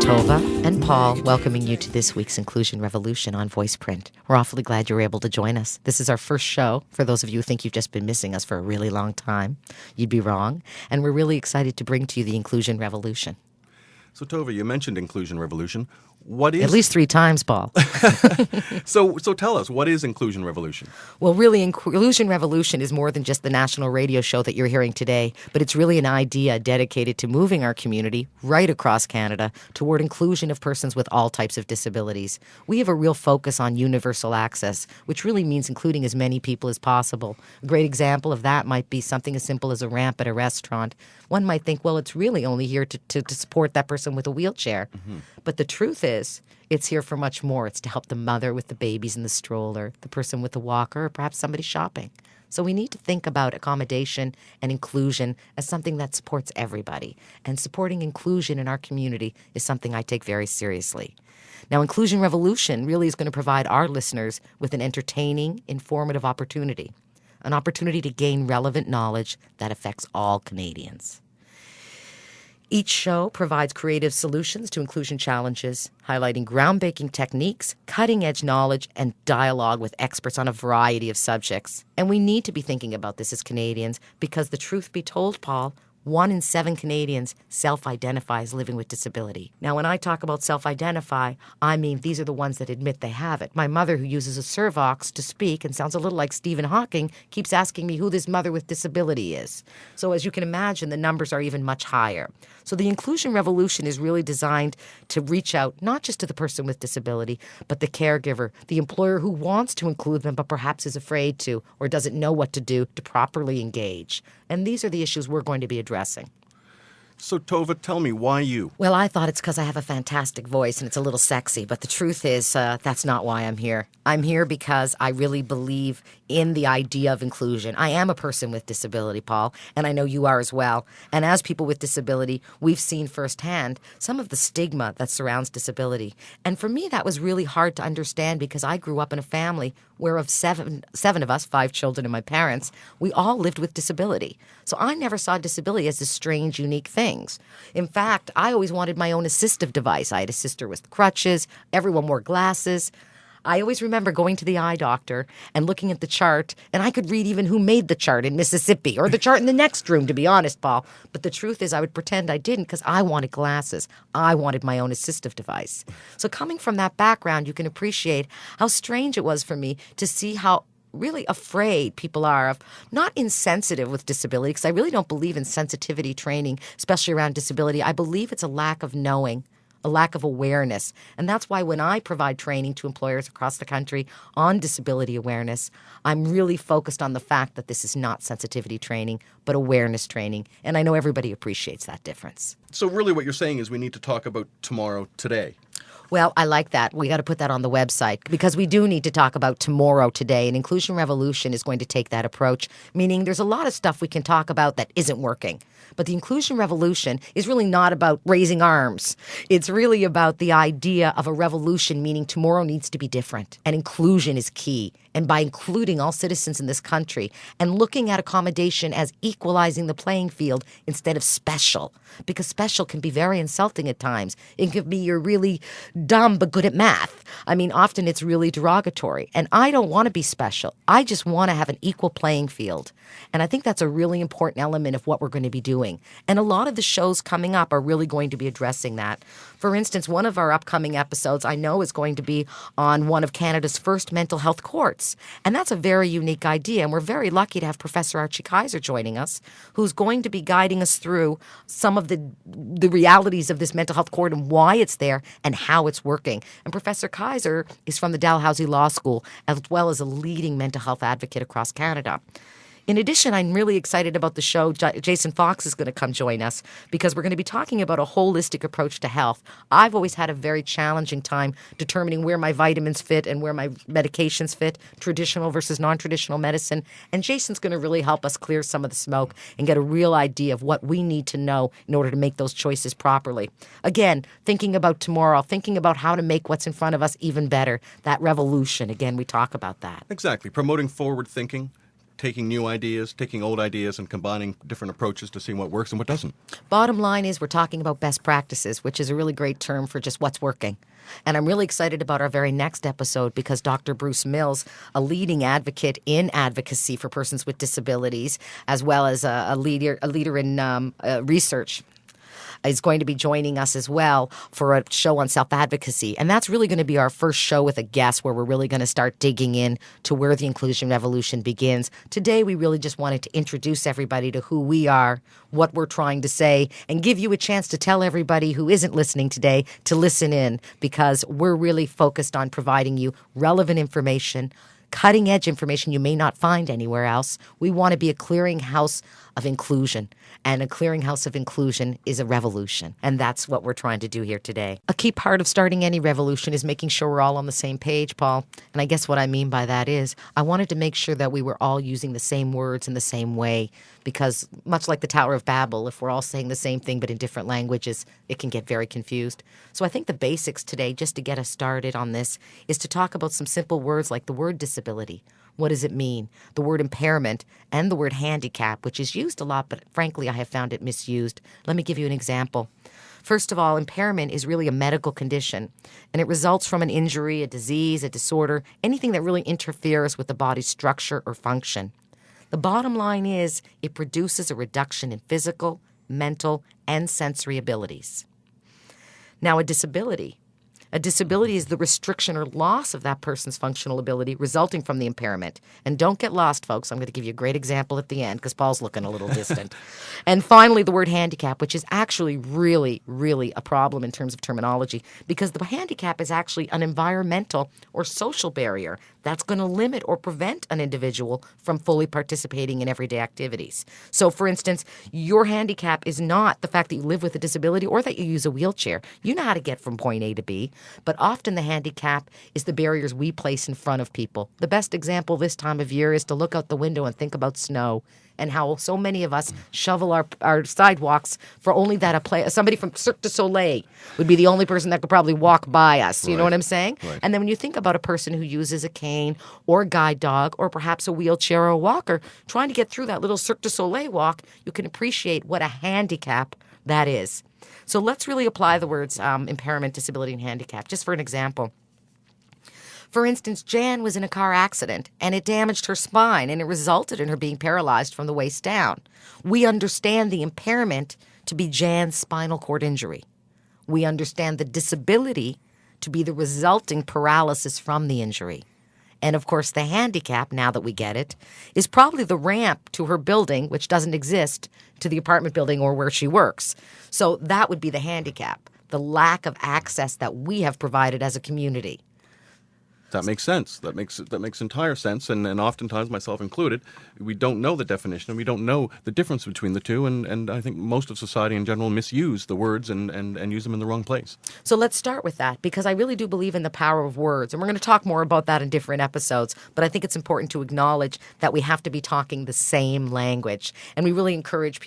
Tova and Paul welcoming you to this week's Inclusion Revolution on VoicePrint. We're awfully glad you're able to join us. This is our first show. For those of you who think you've just been missing us for a really long time, you'd be wrong. And we're really excited to bring to you the Inclusion Revolution. So, Tova, you mentioned Inclusion Revolution. What is... At least 3 times, Paul. So tell us, what is Inclusion Revolution? Well, really, Inclusion Revolution is more than just the national radio show that you're hearing today, but it's really an idea dedicated to moving our community right across Canada toward inclusion of persons with all types of disabilities. We have a real focus on universal access, which really means including as many people as possible. A great example of that might be something as simple as a ramp at a restaurant. One might think, well, it's really only here to support that person with a wheelchair. Mm-hmm. But the truth is, it's here for much more. It's to help the mother with the babies in the stroller, the person with the walker, or perhaps somebody shopping. So we need to think about accommodation and inclusion as something that supports everybody. And supporting inclusion in our community is something I take very seriously. Now, Inclusion Revolution really is going to provide our listeners with an entertaining, informative opportunity, an opportunity to gain relevant knowledge that affects all Canadians. Each show provides creative solutions to inclusion challenges, highlighting groundbreaking techniques, cutting-edge knowledge, and dialogue with experts on a variety of subjects. And we need to be thinking about this as Canadians because the truth be told, Paul, 1 in 7 Canadians self-identify as living with disability. Now, when I talk about self-identify, I mean these are the ones that admit they have it. My mother, who uses a Servox to speak and sounds a little like Stephen Hawking, keeps asking me who this mother with disability is. So as you can imagine, the numbers are even much higher. So the Inclusion Revolution is really designed to reach out not just to the person with disability, but the caregiver, the employer who wants to include them but perhaps is afraid to or doesn't know what to do to properly engage. And these are the issues we're going to be addressing. So, Tova, tell me, why you? Well, I thought it's because I have a fantastic voice and it's a little sexy, but the truth is that's not why I'm here. I'm here because I really believe in the idea of inclusion. I am a person with disability, Paul, and I know you are as well. And as people with disability, we've seen firsthand some of the stigma that surrounds disability. And for me, that was really hard to understand because I grew up in a family where of seven of us, 5 children and my parents, we all lived with disability. So I never saw disability as this strange, unique things. In fact, I always wanted my own assistive device. I had a sister with crutches. Everyone wore glasses. I always remember going to the eye doctor and looking at the chart, and I could read even who made the chart in Mississippi or the chart in the next room, to be honest, Paul. But the truth is I would pretend I didn't because I wanted glasses. I wanted my own assistive device. So coming from that background, you can appreciate how strange it was for me to see how really afraid people are of, not insensitive with disability, because I really don't believe in sensitivity training, especially around disability. I believe it's a lack of knowing, a lack of awareness. And that's why when I provide training to employers across the country on disability awareness, I'm really focused on the fact that this is not sensitivity training, but awareness training. And I know everybody appreciates that difference. So really what you're saying is we need to talk about tomorrow today. Well, I like that. We got to put that on the website because we do need to talk about tomorrow today. And Inclusion Revolution is going to take that approach, meaning there's a lot of stuff we can talk about that isn't working. But the Inclusion Revolution is really not about raising arms. It's really about the idea of a revolution, meaning tomorrow needs to be different. And inclusion is key. And by including all citizens in this country and looking at accommodation as equalizing the playing field instead of special, because special can be very insulting at times. It could be you're really dumb but good at math. I mean, often it's really derogatory. And I don't want to be special. I just want to have an equal playing field. And I think that's a really important element of what we're going to be doing. And a lot of the shows coming up are really going to be addressing that. For instance, one of our upcoming episodes I know is going to be on one of Canada's first mental health courts. And that's a very unique idea. And we're very lucky to have Professor Archie Kaiser joining us, who's going to be guiding us through some of the realities of this mental health court and why it's there and how it's working. And Professor Kaiser is from the Dalhousie Law School, as well as a leading mental health advocate across Canada. In addition, I'm really excited about the show. Jason Fox is going to come join us because we're going to be talking about a holistic approach to health. I've always had a very challenging time determining where my vitamins fit and where my medications fit, traditional versus non-traditional medicine. And Jason's going to really help us clear some of the smoke and get a real idea of what we need to know in order to make those choices properly. Again, thinking about tomorrow, thinking about how to make what's in front of us even better. That revolution, again, we talk about that. Exactly. Promoting forward thinking, taking new ideas, taking old ideas, and combining different approaches to see what works and what doesn't. Bottom line is we're talking about best practices, which is a really great term for just what's working. And I'm really excited about our very next episode because Dr. Bruce Mills, a leading advocate in advocacy for persons with disabilities, as well as a leader in research, is going to be joining us as well for a show on self-advocacy. And that's really going to be our first show with a guest where we're really going to start digging in to where the inclusion revolution begins. Today, we really just wanted to introduce everybody to who we are, what we're trying to say, and give you a chance to tell everybody who isn't listening today to listen in, because we're really focused on providing you relevant information, cutting-edge information you may not find anywhere else. We want to be a clearinghouse of inclusion, and a clearinghouse of inclusion is a revolution, and that's what we're trying to do here today. A key part of starting any revolution is making sure we're all on the same page, Paul, and I guess what I mean by that is I wanted to make sure that we were all using the same words in the same way, because much like the Tower of Babel, if we're all saying the same thing but in different languages, it can get very confused. So I think the basics today, just to get us started on this, is to talk about some simple words like the word disability. What does it mean? The word impairment and the word handicap, which is used a lot, but frankly, I have found it misused. Let me give you an example. First of all, impairment is really a medical condition, and it results from an injury, a disease, a disorder, anything that really interferes with the body's structure or function. The bottom line is it produces a reduction in physical, mental, and sensory abilities. Now, a disability is the restriction or loss of that person's functional ability resulting from the impairment. And don't get lost, folks. I'm going to give you a great example at the end because Paul's looking a little distant. And finally, the word handicap, which is actually really, really a problem in terms of terminology, because the handicap is actually an environmental or social barrier that's going to limit or prevent an individual from fully participating in everyday activities. So, for instance, your handicap is not the fact that you live with a disability or that you use a wheelchair. You know how to get from point A to B. But often the handicap is the barriers we place in front of people. The best example this time of year is to look out the window and think about snow and how so many of us shovel our sidewalks for only that somebody from Cirque du Soleil would be the only person that could probably walk by us. You know what I'm saying? Right. And then when you think about a person who uses a cane or a guide dog or perhaps a wheelchair or a walker trying to get through that little Cirque du Soleil walk, you can appreciate what a handicap that is. So let's really apply the words impairment, disability, and handicap, just for an example. For instance, Jan was in a car accident, and it damaged her spine, and it resulted in her being paralyzed from the waist down. We understand the impairment to be Jan's spinal cord injury. We understand the disability to be the resulting paralysis from the injury. And, of course, the handicap, now that we get it, is probably the ramp to her building, which doesn't exist, to the apartment building or where she works. So that would be the handicap, the lack of access that we have provided as a community. That makes sense. That makes entire sense. And oftentimes, myself included, we don't know the definition and we don't know the difference between the two. And I think most of society in general misuse the words and use them in the wrong place. So let's start with that, because I really do believe in the power of words. And we're going to talk more about that in different episodes. But I think it's important to acknowledge that we have to be talking the same language. And we really encourage people